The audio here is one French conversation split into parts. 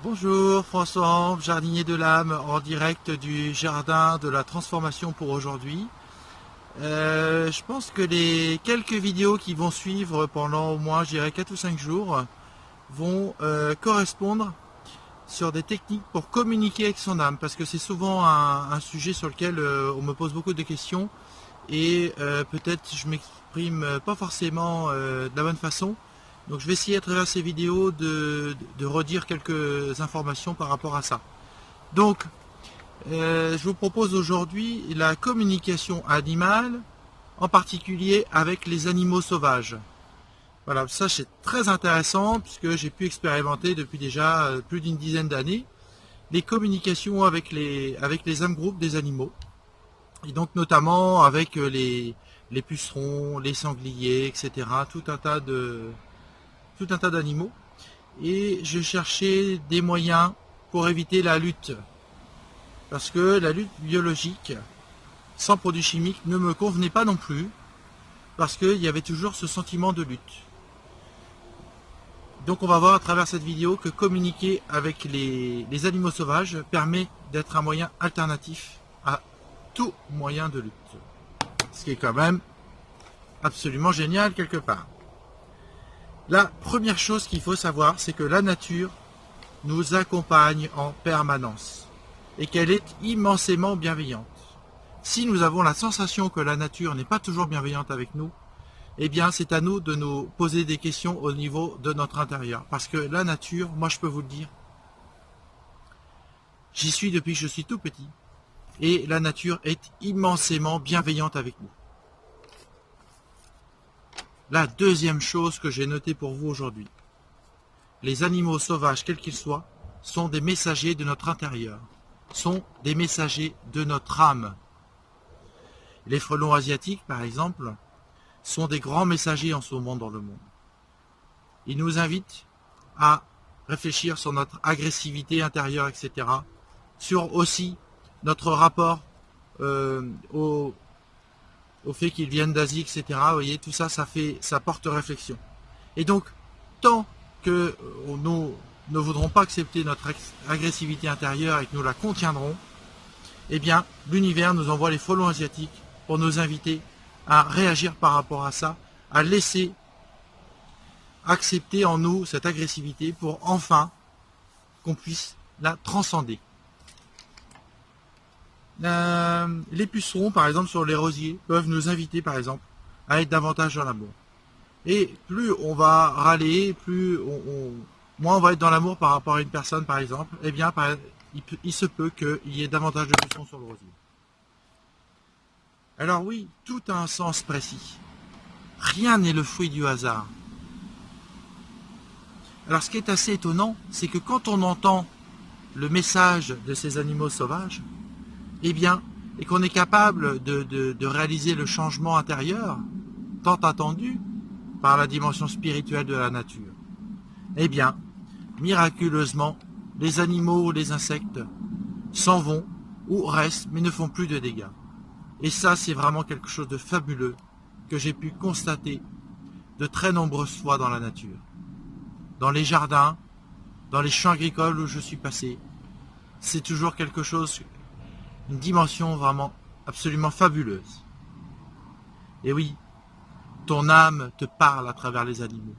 Bonjour, François, jardinier de l'âme, en direct du jardin de la transformation pour aujourd'hui. Je pense que les quelques vidéos qui vont suivre pendant au moins, je dirais, 4 ou 5 jours vont correspondre sur des techniques pour communiquer avec son âme, parce que c'est souvent un sujet sur lequel on me pose beaucoup de questions et peut-être je m'exprime pas forcément de la bonne façon. Donc je vais essayer à travers ces vidéos de redire quelques informations par rapport à ça. Donc je vous propose aujourd'hui la communication animale, en particulier avec les animaux sauvages. Voilà, ça c'est très intéressant puisque j'ai pu expérimenter depuis déjà plus d'une dizaine d'années les communications avec les âmes groupes des animaux. Et donc notamment avec les pucerons, les sangliers, etc. Tout un tas d'animaux. Et je cherchais des moyens pour éviter la lutte. Parce que la lutte biologique, sans produits chimiques, ne me convenait pas non plus. Parce qu'il y avait toujours ce sentiment de lutte. Donc on va voir à travers cette vidéo que communiquer avec les animaux sauvages permet d'être un moyen alternatif à tout moyen de lutte. Ce qui est quand même absolument génial quelque part. La première chose qu'il faut savoir, c'est que la nature nous accompagne en permanence et qu'elle est immensément bienveillante. Si nous avons la sensation que la nature n'est pas toujours bienveillante avec nous, eh bien c'est à nous de nous poser des questions au niveau de notre intérieur. Parce que la nature, moi je peux vous le dire, j'y suis depuis que je suis tout petit et la nature est immensément bienveillante avec nous. La deuxième chose que j'ai notée pour vous aujourd'hui, les animaux sauvages, quels qu'ils soient, sont des messagers de notre intérieur, sont des messagers de notre âme. Les frelons asiatiques, par exemple, sont des grands messagers en ce moment dans le monde. Ils nous invitent à réfléchir sur notre agressivité intérieure, etc. Sur aussi notre rapport au fait qu'ils viennent d'Asie, etc. Vous voyez, tout ça, ça porte réflexion. Et donc, tant que nous ne voudrons pas accepter notre agressivité intérieure et que nous la contiendrons, eh bien, l'univers nous envoie les frelons asiatiques pour nous inviter à réagir par rapport à ça, à laisser accepter en nous cette agressivité pour enfin qu'on puisse la transcender. Les pucerons, par exemple, sur les rosiers, peuvent nous inviter, par exemple, à être davantage dans l'amour. Et plus on va râler, moins on va être dans l'amour par rapport à une personne, par exemple, eh bien, il se peut qu'il y ait davantage de pucerons sur le rosier. Alors oui, tout a un sens précis. Rien n'est le fruit du hasard. Alors ce qui est assez étonnant, c'est que quand on entend le message de ces animaux sauvages, eh bien, et qu'on est capable de réaliser le changement intérieur, tant attendu par la dimension spirituelle de la nature, eh bien, miraculeusement, les animaux ou les insectes s'en vont ou restent, mais ne font plus de dégâts. Et ça, c'est vraiment quelque chose de fabuleux que j'ai pu constater de très nombreuses fois dans la nature. Dans les jardins, dans les champs agricoles où je suis passé, c'est toujours quelque chose, une dimension vraiment absolument fabuleuse. Et oui, ton âme te parle à travers les animaux,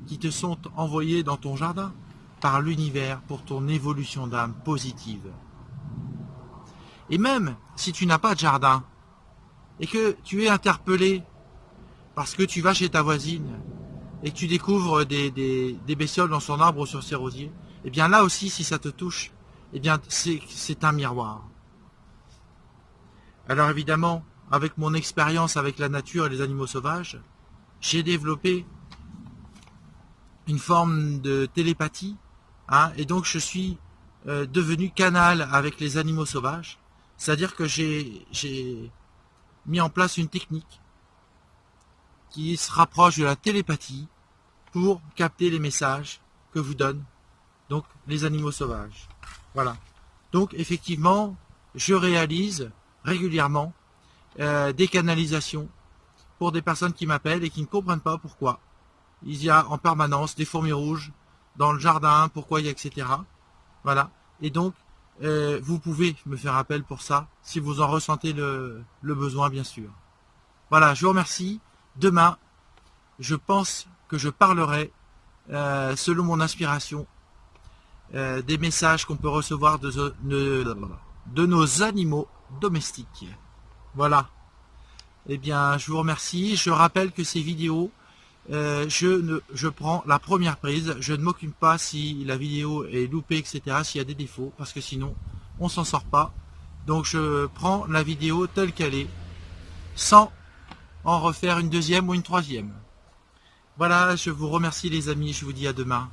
qui te sont envoyés dans ton jardin par l'univers pour ton évolution d'âme positive. Et même si tu n'as pas de jardin, et que tu es interpellé parce que tu vas chez ta voisine, et que tu découvres des bestioles dans son arbre ou sur ses rosiers, eh bien là aussi, si ça te touche, eh bien c'est un miroir. Alors évidemment, avec mon expérience avec la nature et les animaux sauvages, j'ai développé une forme de télépathie, et donc je suis devenu canal avec les animaux sauvages, c'est-à-dire que j'ai mis en place une technique qui se rapproche de la télépathie pour capter les messages que vous donnent donc les animaux sauvages. Voilà. Donc effectivement, je réalise régulièrement des canalisations pour des personnes qui m'appellent et qui ne comprennent pas pourquoi il y a en permanence des fourmis rouges dans le jardin, pourquoi il y a etc. Voilà. Et donc, vous pouvez me faire appel pour ça, si vous en ressentez le besoin, bien sûr. Voilà, je vous remercie. Demain, je pense que je parlerai, selon mon inspiration, des messages qu'on peut recevoir de nos animaux domestiques. Voilà. Eh bien, je vous remercie. Je rappelle que ces vidéos, je prends la première prise. Je ne m'occupe pas si la vidéo est loupée, etc., s'il y a des défauts, parce que sinon, on s'en sort pas. Donc, je prends la vidéo telle qu'elle est, sans en refaire une deuxième ou une troisième. Voilà, je vous remercie les amis. Je vous dis à demain.